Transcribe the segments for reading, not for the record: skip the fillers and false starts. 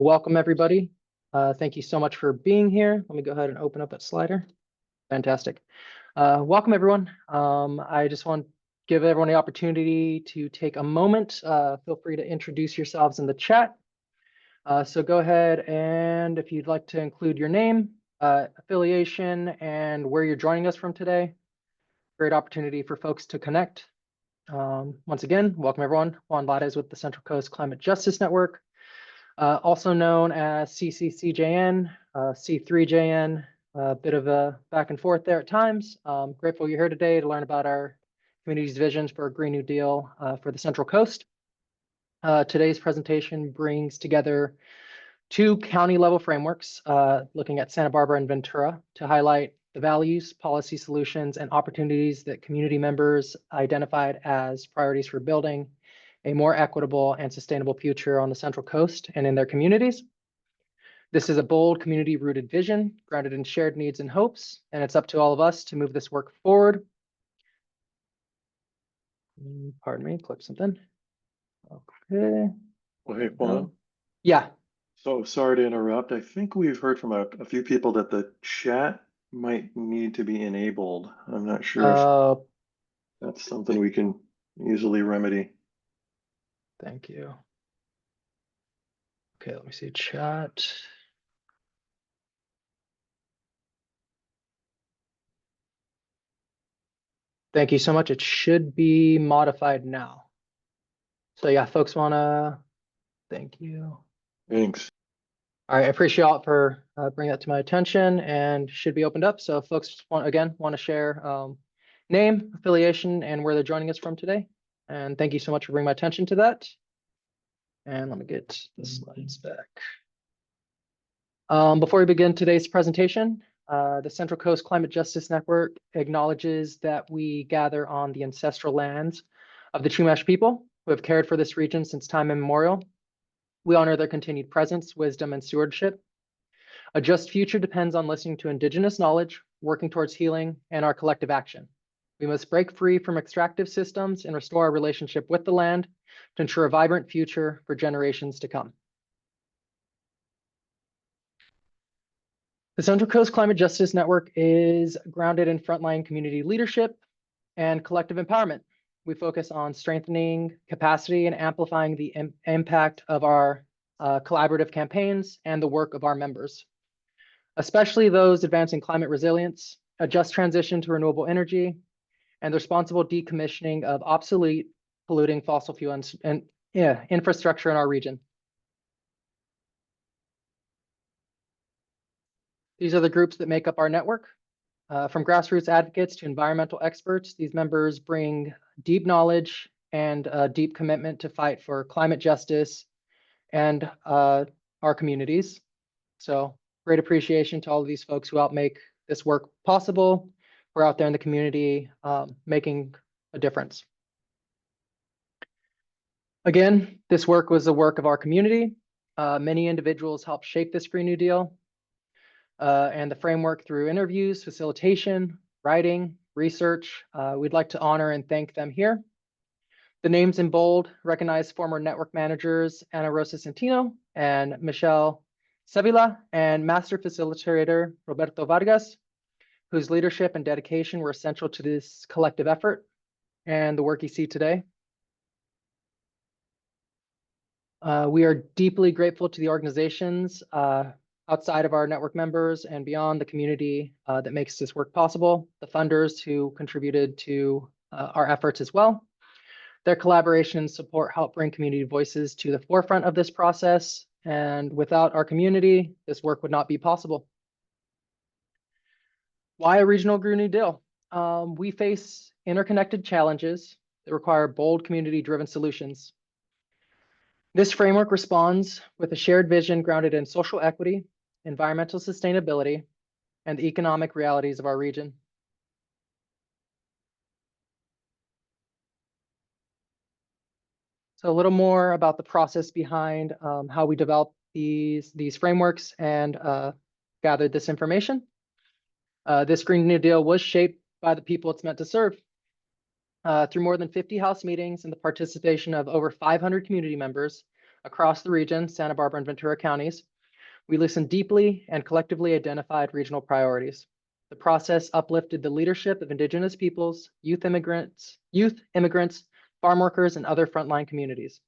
Welcome, everybody. Thank you so much for being here. Let me go ahead and open up that slider. Fantastic. Welcome, everyone. I just want to give everyone the opportunity to take a moment. Feel free to introduce yourselves in the chat. So go ahead and if you'd like to include your name, affiliation, and where you're joining us from today. Great opportunity for folks to connect. Once again, welcome, everyone. Juan Lades with the Central Coast Climate Justice Network. Also known as CCCJN, C3JN, a bit of a back and forth there at times. Grateful you're here today to learn about our community's visions for a Green New Deal for the Central Coast. Today's presentation brings together two county level frameworks, looking at Santa Barbara and Ventura, to highlight the values, policy solutions, and opportunities that community members identified as priorities for building a more equitable and sustainable future on the Central Coast and in their communities. This is a bold, community-rooted vision grounded in shared needs and hopes, and it's up to all of us to move this work forward. Pardon me, click something. Okay. Well, hey, Juan. Yeah. So sorry to interrupt. I think we've heard from a few people that the chat might need to be enabled. I'm not sure if that's something we can easily remedy. Thank you. Okay, let me see chat. Thank you so much. It should be modified now. So yeah, folks thank you. Thanks. All right, I appreciate y'all for bringing that to my attention and should be opened up. So if folks want to share name, affiliation, and where they're joining us from today. And thank you so much for bringing my attention to that. And let me get the slides back. Before we begin today's presentation, the Central Coast Climate Justice Network acknowledges that we gather on the ancestral lands of the Chumash people who have cared for this region since time immemorial. We honor their continued presence, wisdom, and stewardship. A just future depends on listening to Indigenous knowledge, working towards healing, and our collective action. We must break free from extractive systems and restore our relationship with the land to ensure a vibrant future for generations to come. The Central Coast Climate Justice Network is grounded in frontline community leadership and collective empowerment. We focus on strengthening capacity and amplifying the impact of our collaborative campaigns and the work of our members, especially those advancing climate resilience, a just transition to renewable energy, and the responsible decommissioning of obsolete, polluting fossil fuel and infrastructure in our region. These are the groups that make up our network. From grassroots advocates to environmental experts, these members bring deep knowledge and a deep commitment to fight for climate justice and our communities. So great appreciation to all of these folks who help make this work possible. We're out there in the community making a difference. Again, this work was the work of our community. Many individuals helped shape this Green New Deal. And the framework through interviews, facilitation, writing, research. We'd like to honor and thank them here. The names in bold recognize former network managers Ana Rosa Centino and Michelle Sevilla, and master facilitator Roberto Vargas, whose leadership and dedication were essential to this collective effort and the work you see today. We are deeply grateful to the organizations outside of our network members and beyond the community that makes this work possible, the funders who contributed to our efforts as well. Their collaboration and support help bring community voices to the forefront of this process, and without our community, this work would not be possible. Why a regional Green New Deal? We face interconnected challenges that require bold community-driven solutions. This framework responds with a shared vision grounded in social equity, environmental sustainability, and the economic realities of our region. So a little more about the process behind how we developed these frameworks and gathered this information. This Green New Deal was shaped by the people it's meant to serve. Through more than 50 House meetings and the participation of over 500 community members, across the region, Santa Barbara and Ventura counties. We listened deeply and collectively identified regional priorities. The process uplifted the leadership of Indigenous peoples, youth immigrants, farm workers, and other frontline communities.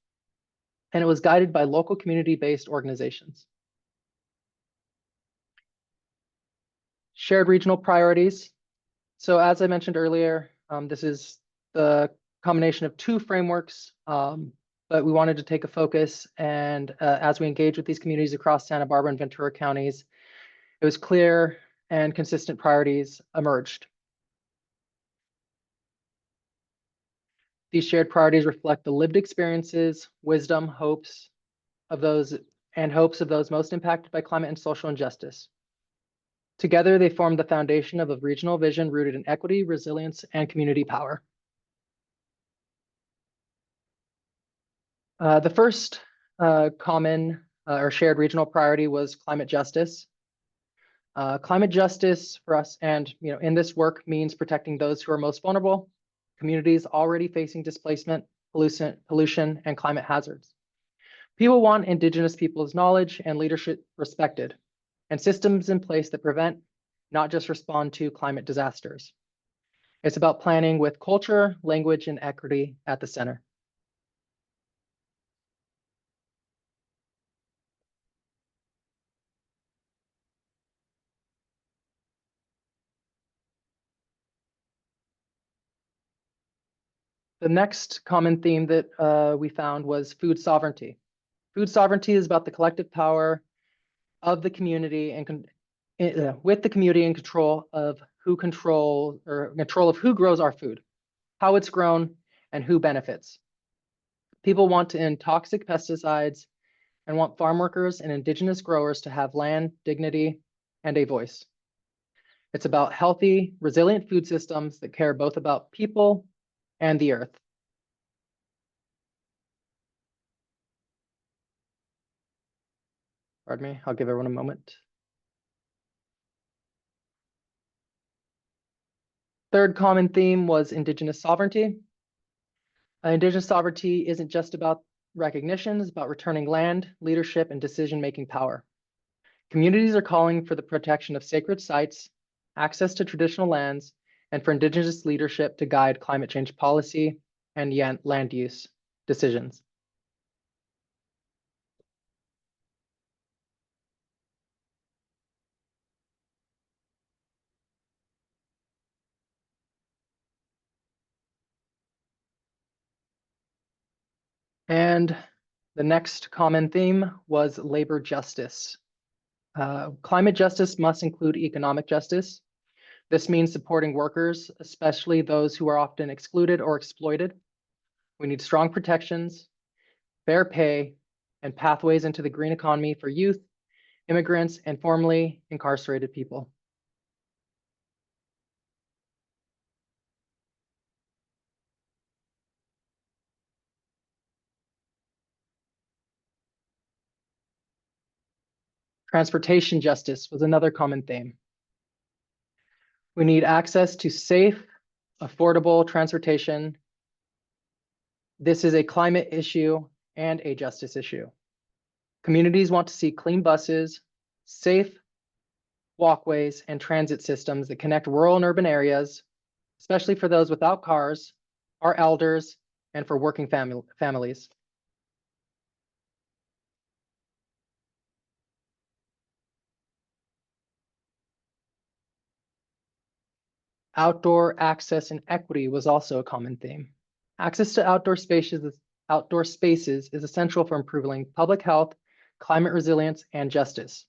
And it was guided by local community-based organizations. Shared regional priorities. So as I mentioned earlier, this is the combination of two frameworks, but we wanted to take a focus, and as we engage with these communities across Santa Barbara and Ventura counties, it was clear and consistent priorities emerged. These shared priorities reflect the lived experiences, wisdom, hopes of those most impacted by climate and social injustice. Together, they form the foundation of a regional vision rooted in equity, resilience, and community power. The first common or shared regional priority was climate justice. Climate justice for us, and in this work, means protecting those who are most vulnerable, communities already facing displacement, pollution, and climate hazards. People want Indigenous peoples' knowledge and leadership respected, and systems in place that prevent, not just respond to, climate disasters. It's about planning with culture, language, and equity at the center. The next common theme that we found was food sovereignty. Food sovereignty is about the collective power of the community and with the community in control of control of who grows our food, how it's grown, and who benefits. People want to end toxic pesticides and want farm workers and Indigenous growers to have land, dignity, and a voice. It's about healthy, resilient food systems that care both about people and the earth. Pardon me, I'll give everyone a moment. Third common theme was Indigenous sovereignty. Indigenous sovereignty isn't just about recognition, it's about returning land, leadership, and decision-making power. Communities are calling for the protection of sacred sites, access to traditional lands, and for Indigenous leadership to guide climate change policy and land use decisions. And the next common theme was labor justice. Climate justice must include economic justice. This means supporting workers, especially those who are often excluded or exploited. We need strong protections, fair pay, and pathways into the green economy for youth, immigrants, and formerly incarcerated people. Transportation justice was another common theme. We need access to safe, affordable transportation. This is a climate issue and a justice issue. Communities want to see clean buses, safe walkways, and transit systems that connect rural and urban areas, especially for those without cars, our elders, and for working families. Outdoor access and equity was also a common theme. Access to outdoor spaces is essential for improving public health, climate resilience, and justice.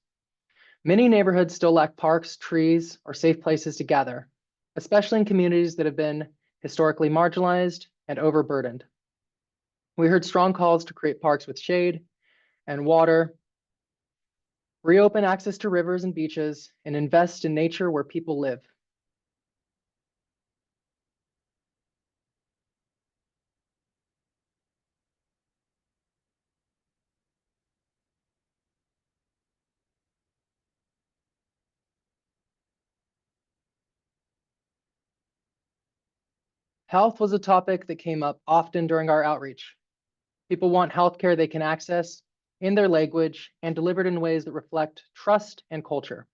Many neighborhoods still lack parks, trees, or safe places to gather, especially in communities that have been historically marginalized and overburdened. We heard strong calls to create parks with shade and water, reopen access to rivers and beaches, and invest in nature where people live. Health was a topic that came up often during our outreach. People want healthcare they can access in their language and delivered in ways that reflect trust and culture.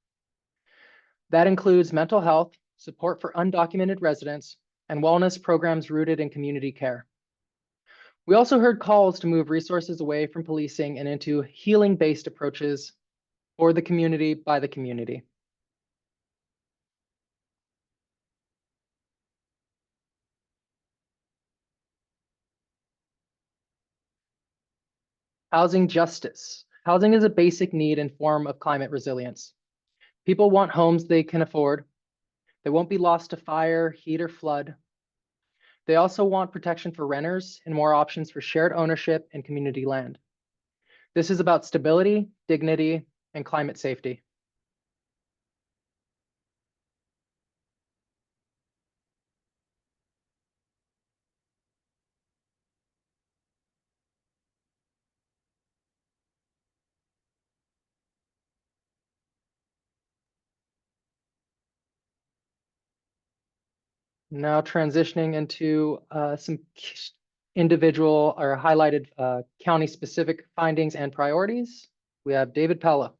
That includes mental health, support for undocumented residents, and wellness programs rooted in community care. We also heard calls to move resources away from policing and into healing-based approaches for the community by the community. Housing justice. Housing is a basic need and form of climate resilience. People want homes they can afford. They won't be lost to fire, heat, or flood. They also want protection for renters and more options for shared ownership and community land. This is about stability, dignity, and climate safety. Now transitioning into some individual or highlighted county-specific findings and priorities. We have David Pella.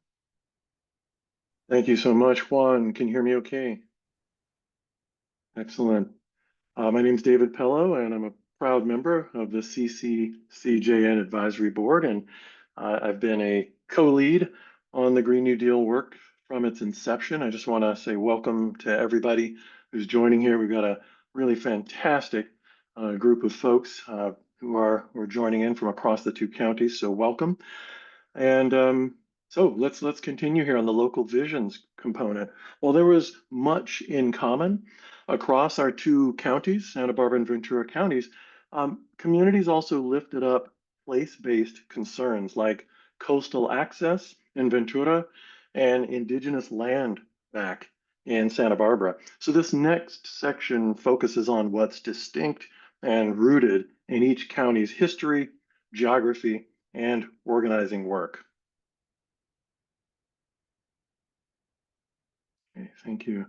Thank you so much, Juan. Can you hear me okay? Excellent. My name is David Pello, and I'm a proud member of the CCCJN Advisory Board, and I've been a co-lead on the Green New Deal work from its inception. I just want to say welcome to everybody who's joining here. We've got a really fantastic group of folks who are joining in from across the two counties, so welcome. And so let's continue here on the local visions component. Well, there was much in common across our two counties, Santa Barbara and Ventura counties. Communities also lifted up place-based concerns like coastal access in Ventura and indigenous land back in Santa Barbara. So this next section focuses on what's distinct and rooted in each county's history, geography, and organizing work. Okay, thank you.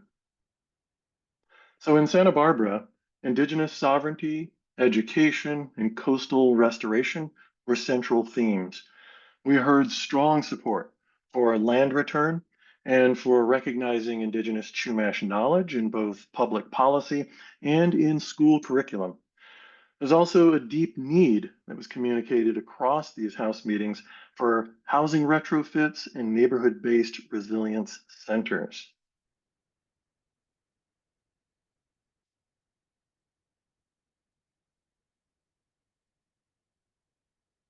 So in Santa Barbara, indigenous sovereignty, education, and coastal restoration were central themes. We heard strong support for land return and for recognizing indigenous Chumash knowledge in both public policy and in school curriculum. There's also a deep need that was communicated across these House meetings for housing retrofits and neighborhood-based resilience centers.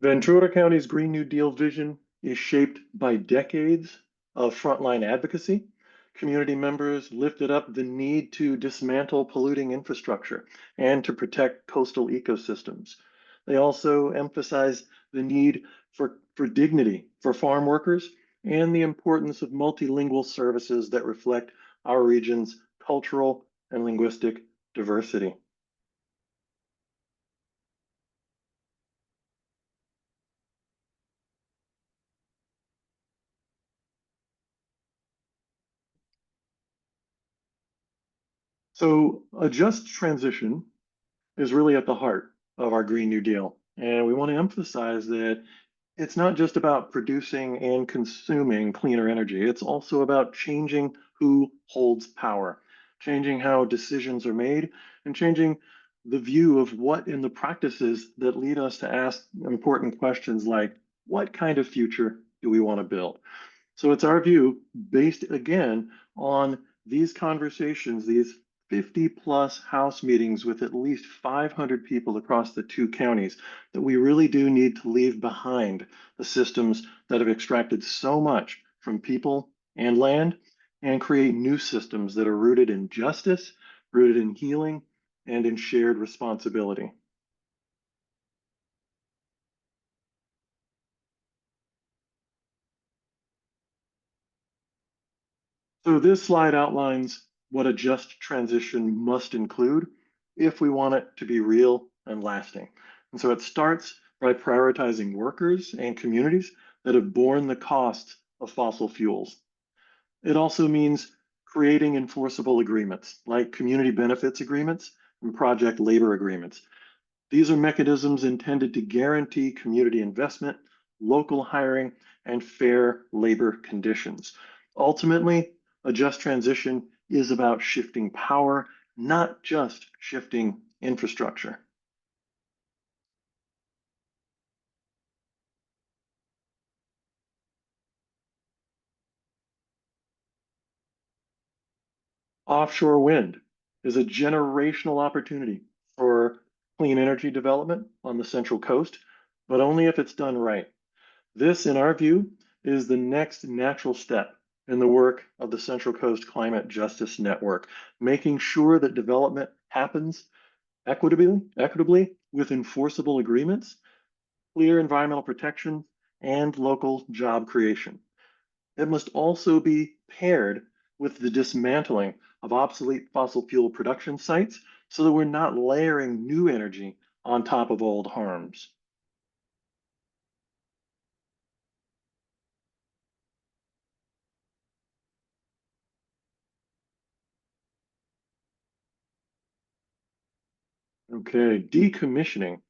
Ventura County's Green New Deal vision is shaped by decades of frontline advocacy. Community members lifted up the need to dismantle polluting infrastructure and to protect coastal ecosystems. They also emphasized the need for dignity for farm workers and the importance of multilingual services that reflect our region's cultural and linguistic diversity. So a just transition is really at the heart of our Green New Deal. And we want to emphasize that it's not just about producing and consuming cleaner energy, it's also about changing who holds power, changing how decisions are made, and changing the view of what in the practices that lead us to ask important questions like, what kind of future do we want to build? So it's our view, based again on these conversations, these 50 plus House meetings with at least 500 people across the two counties, that we really do need to leave behind the systems that have extracted so much from people and land and create new systems that are rooted in justice, rooted in healing, and in shared responsibility. So this slide outlines what a just transition must include if we want it to be real and lasting. And so it starts by prioritizing workers and communities that have borne the cost of fossil fuels. It also means creating enforceable agreements like community benefits agreements and project labor agreements These are mechanisms intended to guarantee community investment, local hiring, and fair labor conditions. Ultimately, a just transition is about shifting power, not just shifting infrastructure. Offshore wind is a generational opportunity for clean energy development on the Central Coast, but only if it's done right. This, in our view, is the next natural step in the work of the Central Coast Climate Justice Network, making sure that development happens equitably with enforceable agreements, clear environmental protection, and local job creation. It must also be paired with the dismantling of obsolete fossil fuel production sites so that we're not layering new energy on top of old harms. Okay, decommissioning.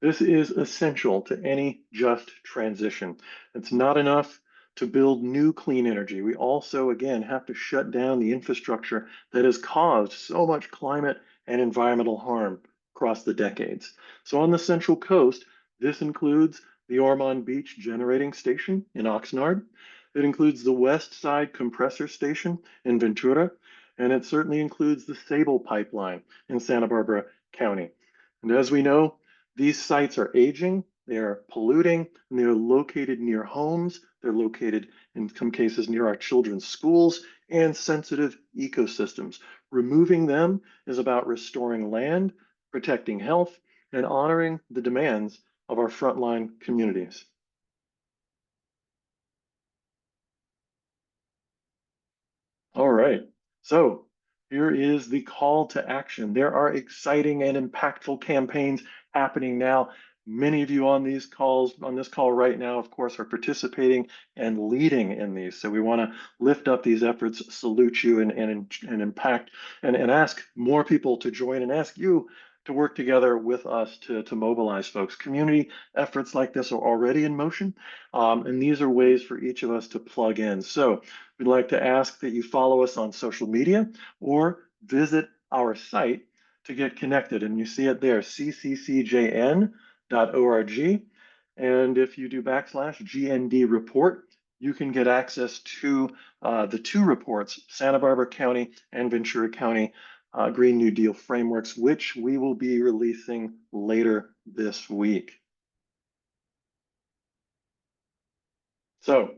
This is essential to any just transition. It's not enough to build new clean energy. We also, again, have to shut down the infrastructure that has caused so much climate and environmental harm across the decades. So on the Central Coast, this includes the Ormond Beach Generating Station in Oxnard. It includes the West Side Compressor Station in Ventura, and it certainly includes the Sable Pipeline in Santa Barbara County. And as we know, these sites are aging, they are polluting, and they are located near homes. They're located, in some cases, near our children's schools and sensitive ecosystems. Removing them is about restoring land, protecting health, and honoring the demands of our frontline communities. All right. So here is the call to action. There are exciting and impactful campaigns happening now. Many of you on these calls, on this call right now, of course, are participating and leading in these. So we want to lift up these efforts, salute you, and impact, and ask more people to join and ask you to work together with us to mobilize folks. Community efforts like this are already in motion, and these are ways for each of us to plug in. So we'd like to ask that you follow us on social media or visit our site to get connected. And you see it there, cccjn.org. And if you do /GND report, you can get access to the two reports, Santa Barbara County and Ventura County Green New Deal frameworks, which we will be releasing later this week. So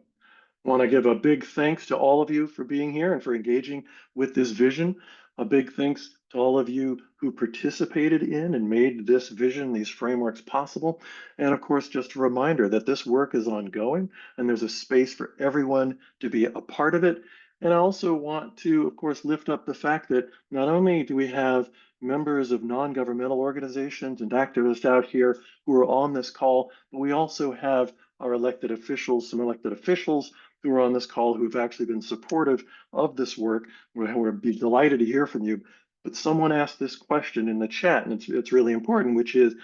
want to give a big thanks to all of you for being here and for engaging with this vision. A big thanks to all of you who participated in and made this vision, these frameworks possible. And of course, just a reminder that this work is ongoing and there's a space for everyone to be a part of it. And I also want to, of course, lift up the fact that not only do we have members of non-governmental organizations and activists out here who are on this call, but we also have our elected officials, some elected officials who are on this call who've actually been supportive of this work. We're delighted to hear from you. But someone asked this question in the chat, and it's really important, which is,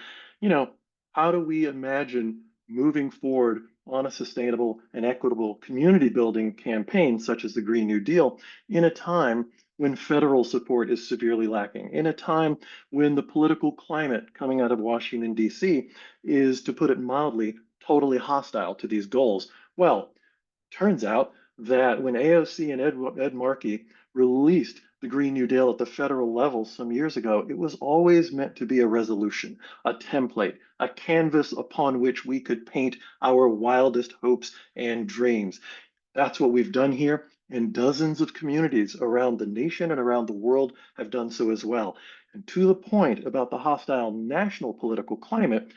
how do we imagine moving forward on a sustainable and equitable community building campaign, such as the Green New Deal, in a time when federal support is severely lacking, in a time when the political climate coming out of Washington, D.C. is, to put it mildly, totally hostile to these goals? Well, turns out that when AOC and Ed Markey released the Green New Deal at the federal level some years ago, it was always meant to be a resolution, a template, a canvas upon which we could paint our wildest hopes and dreams. That's what we've done here, and dozens of communities around the nation and around the world have done so as well. And to the point about the hostile national political climate,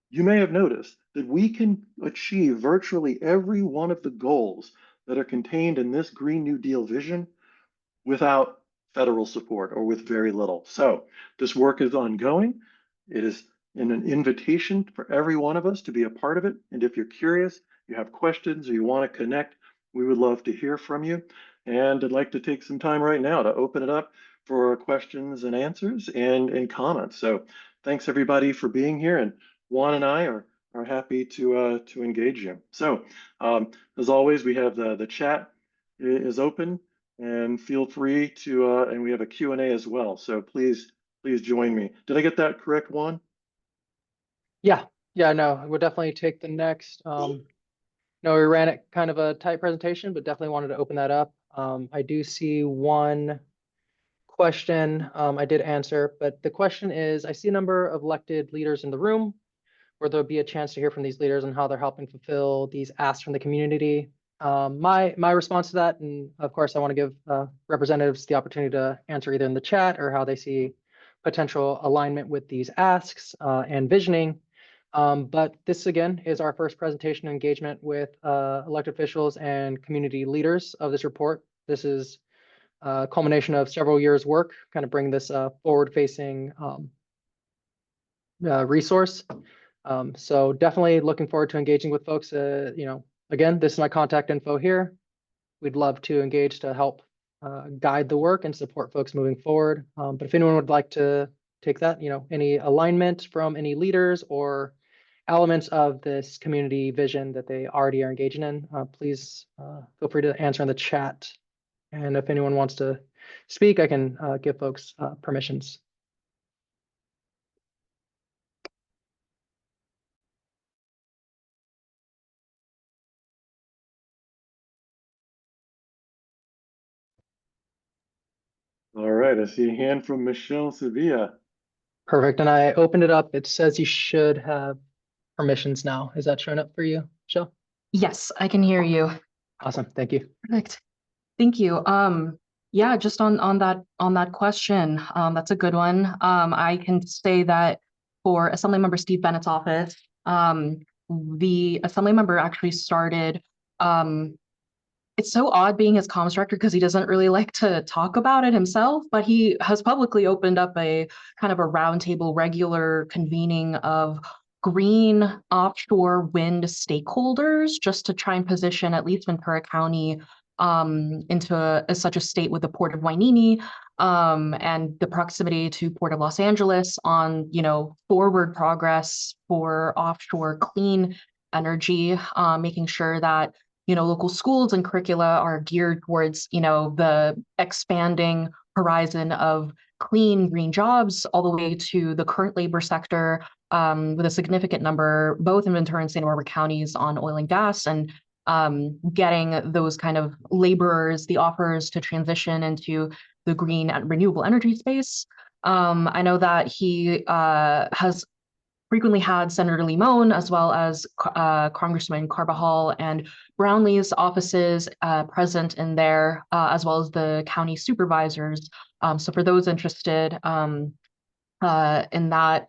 you may have noticed that we can achieve virtually every one of the goals that are contained in this Green New Deal vision without federal support or with very little. So this work is ongoing. It is an invitation for every one of us to be a part of it. And if you're curious, you have questions, or you want to connect, we would love to hear from you. And I'd like to take some time right now to open it up for questions and answers and comments. So thanks everybody for being here, and Juan and I are happy to engage you. So as always, we have the chat is open, and feel free to and we have a Q&A as well. So please join me. Did I get that correct, Juan? Yeah, no, we'll definitely take the next. No, we ran it kind of a tight presentation, but definitely wanted to open that up. I do see one question I did answer, but the question is, I see a number of elected leaders in the room where there'll be a chance to hear from these leaders and how they're helping fulfill these asks from the community. My response to that, and of course, I want to give representatives the opportunity to answer either in the chat or how they see potential alignment with these asks and visioning. But this again is our first presentation engagement with elected officials and community leaders of this report. This is a culmination of several years' work, kind of bring this forward-facing resource. So definitely looking forward to engaging with folks. Again, this is my contact info here. We'd love to engage to help guide the work and support folks moving forward. But if anyone would like to take that, any alignment from any leaders or elements of this community vision that they already are engaging in, please feel free to answer in the chat. And if anyone wants to speak, I can give folks permissions. All right, I see a hand from Michelle Sevilla. Perfect. And I opened it up. It says you should have permissions now. Is that showing up for you, Michelle? Yes, I can hear you. Awesome. Thank you. Perfect. Thank you. Yeah, just on that question, that's a good one. I can say that for Assemblymember Steve Bennett's office, the Assemblymember actually started. It's so odd being his comms director because he doesn't really like to talk about it himself, but he has publicly opened up a kind of a roundtable regular convening of green offshore wind stakeholders just to try and position at least Ventura County into such a state with the Port of Wainini and the proximity to Port of Los Angeles on, forward progress for offshore clean energy, making sure that local schools and curricula are geared towards, the expanding horizon of clean green jobs all the way to the current labor sector with a significant number, both in Ventura and Santa Barbara counties on oil and gas, and getting those kind of laborers, the offers to transition into the green and renewable energy space. I know that he has frequently had Senator Limon as well as Congressman Carbajal and Brownlee's offices present in there, as well as the county supervisors. So for those interested in that,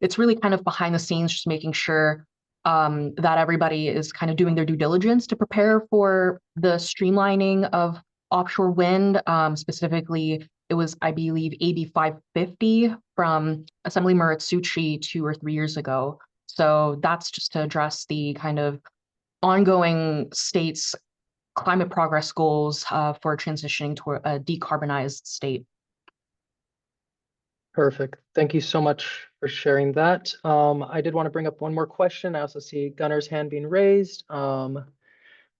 it's really kind of behind the scenes, just making sure that everybody is kind of doing their due diligence to prepare for the streamlining of offshore wind. Specifically, it was, I believe, AB 550 from Assembly Maritsuchi 2 or 3 years ago. So that's just to address the kind of ongoing state's climate progress goals for transitioning to a decarbonized state. Perfect. Thank you so much for sharing that. I did want to bring up one more question. I also see Gunner's hand being raised. But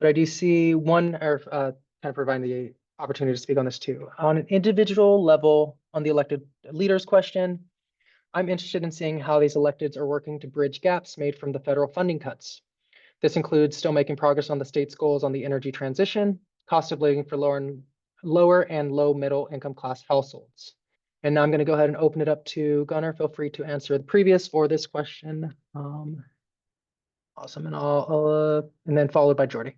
I do see one, or kind of providing the opportunity to speak on this too. On an individual level, on the elected leaders question, I'm interested in seeing how these electeds are working to bridge gaps made from the federal funding cuts. This includes still making progress on the state's goals on the energy transition, cost of living for lower and low middle income class households. And now I'm going to go ahead and open it up to Gunner. Feel free to answer the previous or this question. Awesome. And and then followed by Jordy.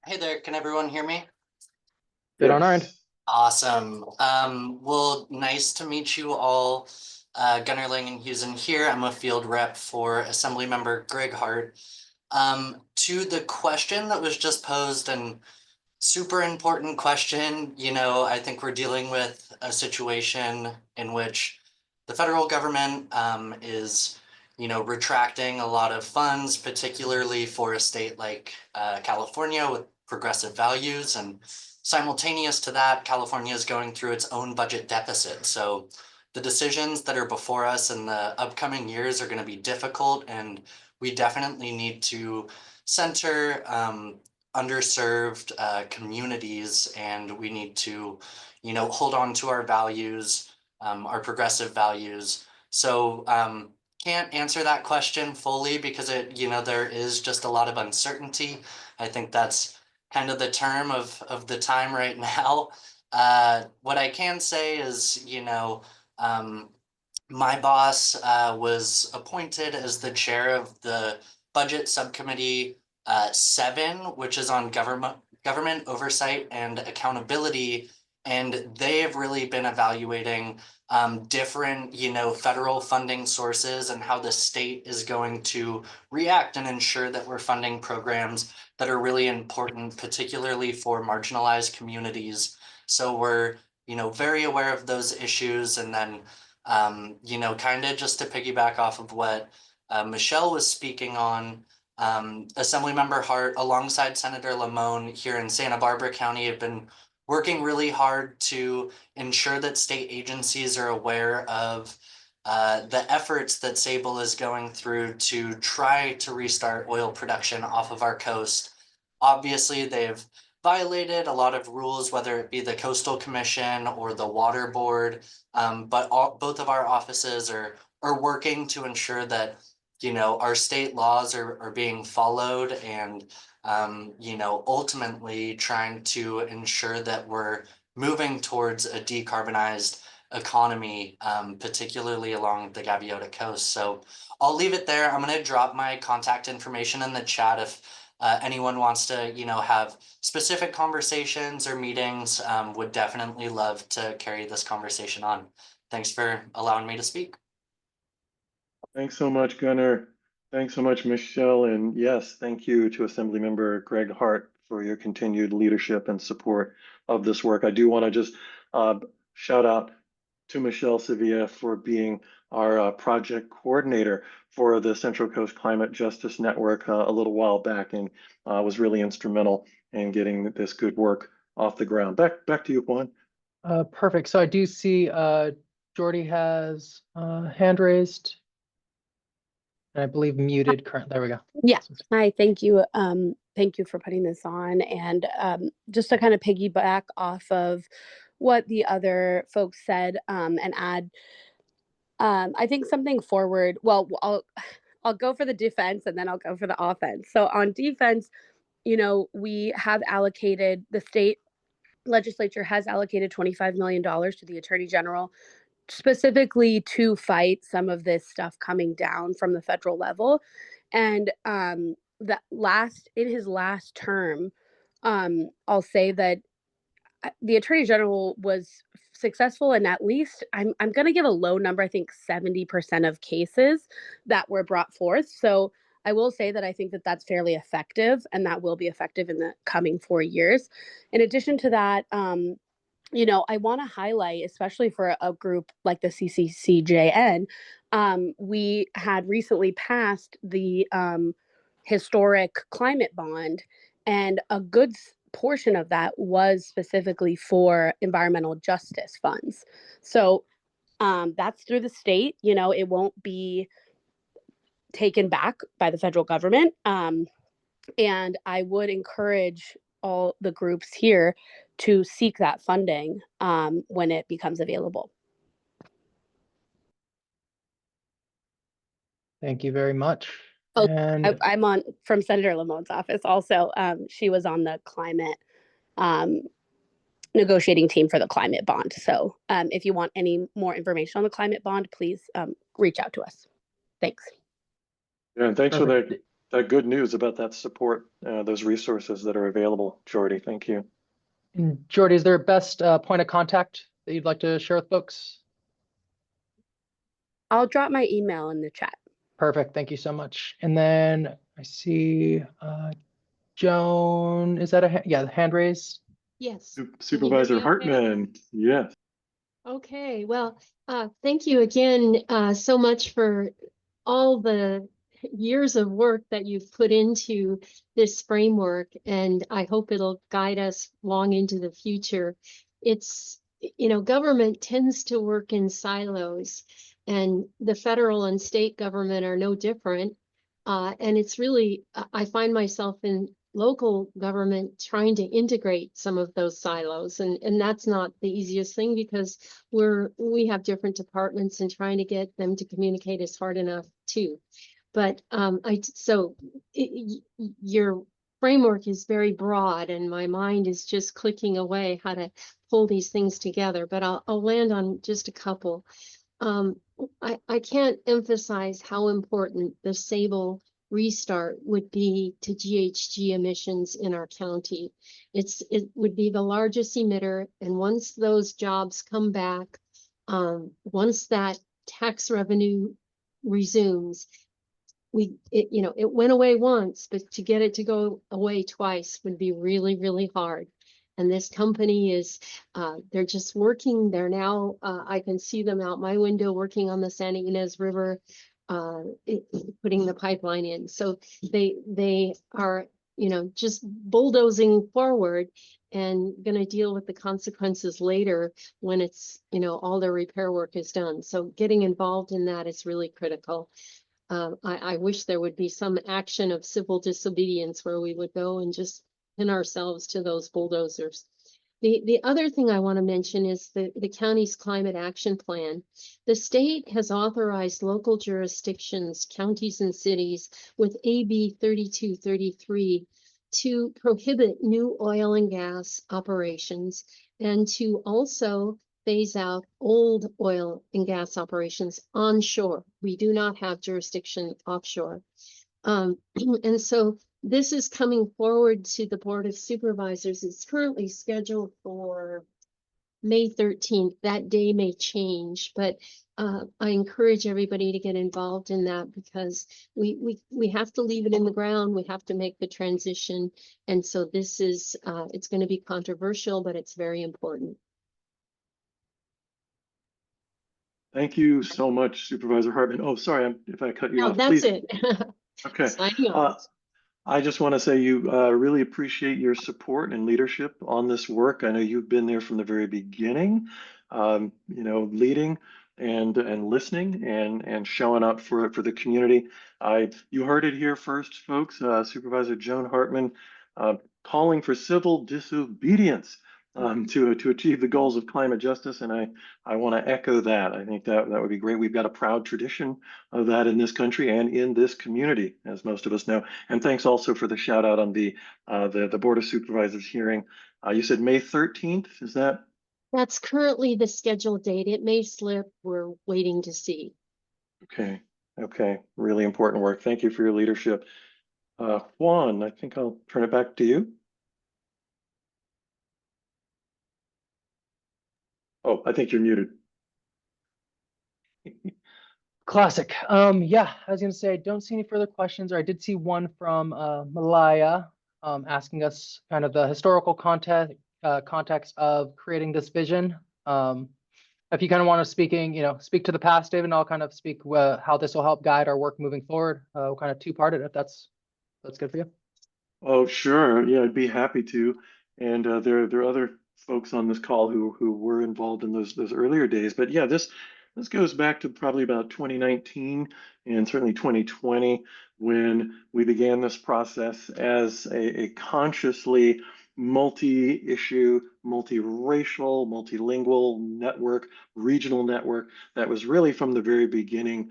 Hey there, can everyone hear me? Good on our end. Awesome. Well, nice to meet you all. Gunnar Langenhusen here. I'm a field rep for Assemblymember Greg Hart. To the question that was just posed, and super important question, I think we're dealing with a situation in which the federal government is retracting a lot of funds, particularly for a state like California with progressive values. And simultaneous to that, California is going through its own budget deficit. So the decisions that are before us in the upcoming years are going to be difficult, and we definitely need to center underserved communities, and we need to, hold on to our values, our progressive values. So can't answer that question fully because there is just a lot of uncertainty. I think that's kind of the term of the time right now. What I can say is, my boss was appointed as the chair of the budget subcommittee 7, which is on government oversight and accountability. And they have really been evaluating different, federal funding sources and how the state is going to react and ensure that we're funding programs that are really important, particularly for marginalized communities. So we're, very aware of those issues. And then, kind of just to piggyback off of what Michelle was speaking on, Assemblymember Hart, alongside Senator Lamone here in Santa Barbara County, have been working really hard to ensure that state agencies are aware of the efforts that Sable is going through to try to restart oil production off of our coast. Obviously, they've violated a lot of rules, whether it be the Coastal Commission or the Water Board, but both of our offices are working to ensure that our state laws are being followed, and ultimately trying to ensure that we're moving towards a decarbonized economy, particularly along the Gaviota Coast. So I'll leave it there. I'm going to drop my contact information in the chat if anyone wants to, have specific conversations or meetings. Would definitely love to carry this conversation on. Thanks for allowing me to speak. Thanks so much, Gunnar. Thanks so much, Michelle. And yes, thank you to Assemblymember Greg Hart for your continued leadership and support of this work. I do want to just shout out to Michelle Sevilla for being our project coordinator for the Central Coast Climate Justice Network a little while back, and was really instrumental in getting this good work off the ground. Back to you, Juan. Perfect. So I do see Jordy has hand raised. And I believe muted current. There we go. Yeah. Hi, thank you. Thank you for putting this on. And just to kind of piggyback off of what the other folks said and add, I think something forward. Well, I'll go for the defense and then I'll go for the offense. So on defense, we have allocated, the state legislature has allocated $25 million to the Attorney General specifically to fight some of this stuff coming down from the federal level. And in his last term, I'll say that the Attorney General was successful in at least, I'm going to give a low number, I think 70% of cases that were brought forth. So I will say that I think that that's fairly effective, and that will be effective in the coming 4 years. In addition to that, I want to highlight, especially for a group like the CCCJN, we had recently passed the historic climate bond, and a good portion of that was specifically for environmental justice funds. So that's through the state. It won't be taken back by the federal government. And I would encourage all the groups here to seek that funding when it becomes available. Thank you very much. Oh, and I'm on from Senator Lamone's office also. She was on the climate negotiating team for the climate bond. So if you want any more information on the climate bond, please reach out to us. Thanks. Yeah, and thanks for that good news about that support, those resources that are available, Jordy. Thank you. And Jordy, is there a best point of contact that you'd like to share with folks? I'll drop my email in the chat. Perfect. Thank you so much. And then I see Joan, is that the hand raised? Yes. Supervisor Hartman, yes. Okay, well, thank you again so much for all the years of work that you've put into this framework, and I hope it'll guide us long into the future. It's, government tends to work in silos, and the federal and state government are no different. And it's really, I find myself in local government trying to integrate some of those silos, and that's not the easiest thing, because we have different departments, and trying to get them to communicate is hard enough too. But your framework is very broad, and my mind is just clicking away how to pull these things together, but I'll land on just a couple. I can't emphasize how important the Sable restart would be to GHG emissions in our county. It would be the largest emitter, and once those jobs come back, once that tax revenue resumes, it went away once, but to get it to go away twice would be really, really hard. And this company is, they're just working. They're now, I can see them out my window working on the Santa Ynez River, putting the pipeline in. So they are, just bulldozing forward and going to deal with the consequences later when it's, all their repair work is done. So getting involved in that is really critical. I wish there would be some action of civil disobedience where we would go and just pin ourselves to those bulldozers. The other thing I want to mention is the county's climate action plan. The state has authorized local jurisdictions, counties and cities with AB 3233 to prohibit new oil and gas operations, and to also phase out old oil and gas operations onshore. We do not have jurisdiction offshore. And so this is coming forward to the Board of Supervisors. It's currently scheduled for May 13th. That day may change, but I encourage everybody to get involved in that, because we have to leave it in the ground. We have to make the transition. And so this is, it's going to be controversial, but it's very important. Thank you so much, Supervisor Hartman. Oh, sorry if I cut you off. That's Please. it. Okay. Signing off. I just want to say you really appreciate your support and leadership on this work. I know you've been there from the very beginning, leading and listening and showing up for the community. You heard it here first, folks. Supervisor Joan Hartman calling for civil disobedience to achieve the goals of climate justice, and I want to echo that. I think that would be great. We've got a proud tradition of that in this country and in this community, as most of us know. And thanks also for the shout out on the Board of Supervisors hearing. You said May 13th, is that? That's currently the scheduled date. It may slip. We're waiting to see. Okay. Really important work. Thank you for your leadership. Juan, I think I'll turn it back to you. Oh, I think you're muted. Classic. Yeah, I was gonna say, I don't see any further questions, or I did see one from Malaya asking us kind of the historical context of creating this vision. If you kind of want to speak to the past, David, and I'll kind of speak how this will help guide our work moving forward. We'll kind of two-part it, if that's good for you. Oh, sure. Yeah, I'd be happy to. And there are other folks on this call who were involved in those earlier days. But yeah, this goes back to probably about 2019 and certainly 2020, when we began this process as a consciously multi-issue, multiracial, multilingual network, regional network that was really from the very beginning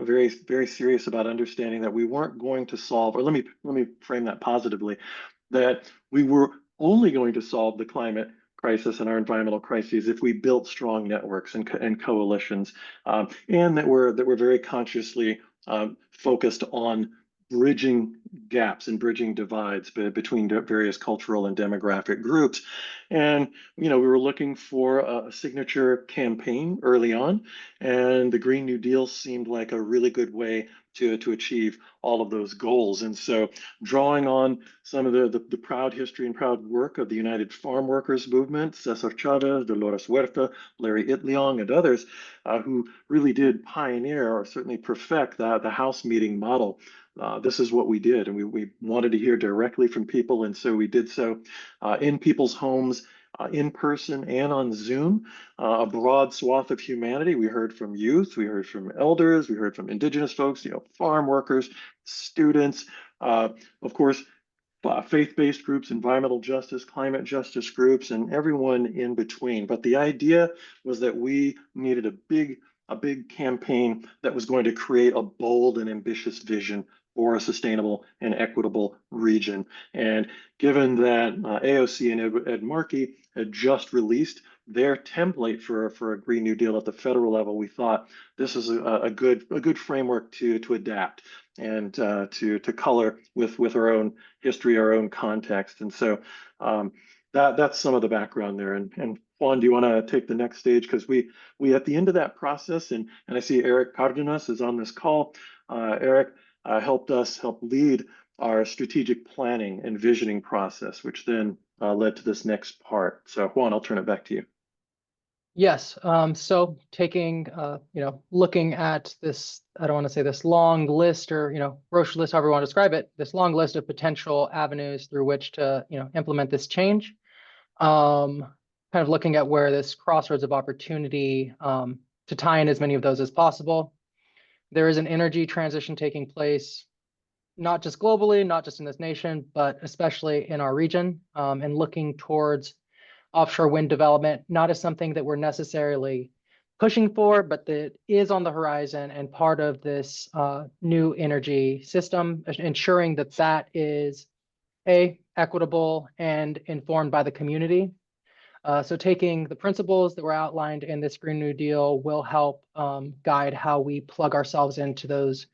very, very serious about understanding that we weren't going to solve, or let me frame that positively, that we were only going to solve the climate crisis and our environmental crises if we built strong networks and coalitions, and that we're very consciously focused on bridging gaps and bridging divides between various cultural and demographic groups. And we were looking for a signature campaign early on, and the Green New Deal seemed like a really good way to achieve all of those goals. And so drawing on some of the proud history and proud work of the United Farm Workers Movement, Cesar Chavez, Dolores Huerta, Larry Itliong, and others who really did pioneer or certainly perfect the House meeting model. This is what we did, and we wanted to hear directly from people, and so we did so in people's homes, in person and on Zoom, a broad swath of humanity. We heard from youth, we heard from elders, we heard from indigenous folks, farm workers, students, of course, faith-based groups, environmental justice, climate justice groups, and everyone in between. But the idea was that we needed a big campaign that was going to create a bold and ambitious vision for a sustainable and equitable region. And given that AOC and Ed Markey had just released their template for a Green New Deal at the federal level, we thought this is a good framework to adapt and to color with our own history, our own context. And so that's some of the background there. And Juan, do you want to take the next stage? Because we at the end of that process, and I see Eric Cardenas is on this call. Eric helped lead our strategic planning and visioning process, which then led to this next part. So Juan, I'll turn it back to you. Yes. So taking, looking at this, I don't want to say this long list or, brochure list, however you want to describe it, this long list of potential avenues through which to, implement this change. Kind of looking at where this crossroads of opportunity to tie in as many of those as possible. There is an energy transition taking place, not just globally, not just in this nation, but especially in our region, and looking towards offshore wind development, not as something that we're necessarily pushing for, but that is on the horizon and part of this new energy system, ensuring that that is equitable and informed by the community. So taking the principles that were outlined in this Green New Deal will help guide how we plug ourselves into those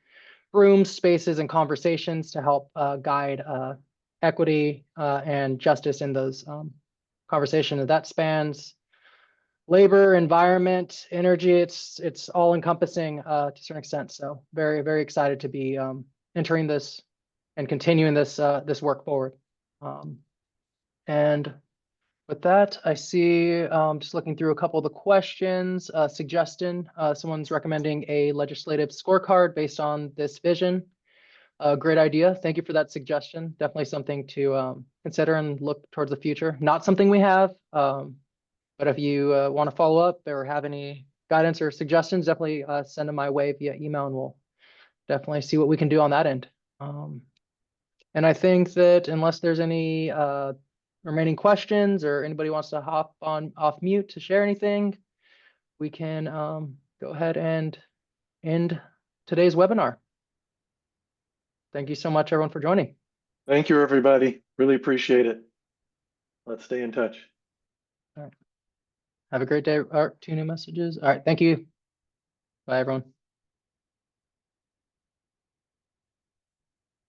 rooms, spaces, and conversations to help guide equity and justice in those conversations. That spans labor, environment, energy. It's all encompassing to a certain extent. So very, very excited to be entering this and continuing this this work forward. And with that, I see, just looking through a couple of the questions, suggestion, someone's recommending a legislative scorecard based on this vision. Great idea. Thank you for that suggestion. Definitely something to consider and look towards the future. Not something we have, but if you want to follow up or have any guidance or suggestions, definitely send them my way via email, and we'll definitely see what we can do on that end. And I think that unless there's any remaining questions or anybody wants to hop on off mute to share anything, we can go ahead and end today's webinar. Thank you so much, everyone, for joining. Thank you, everybody. Really appreciate it. Let's stay in touch. All right. Have a great day. All right, 2 new messages. All right. Thank you. Bye, everyone.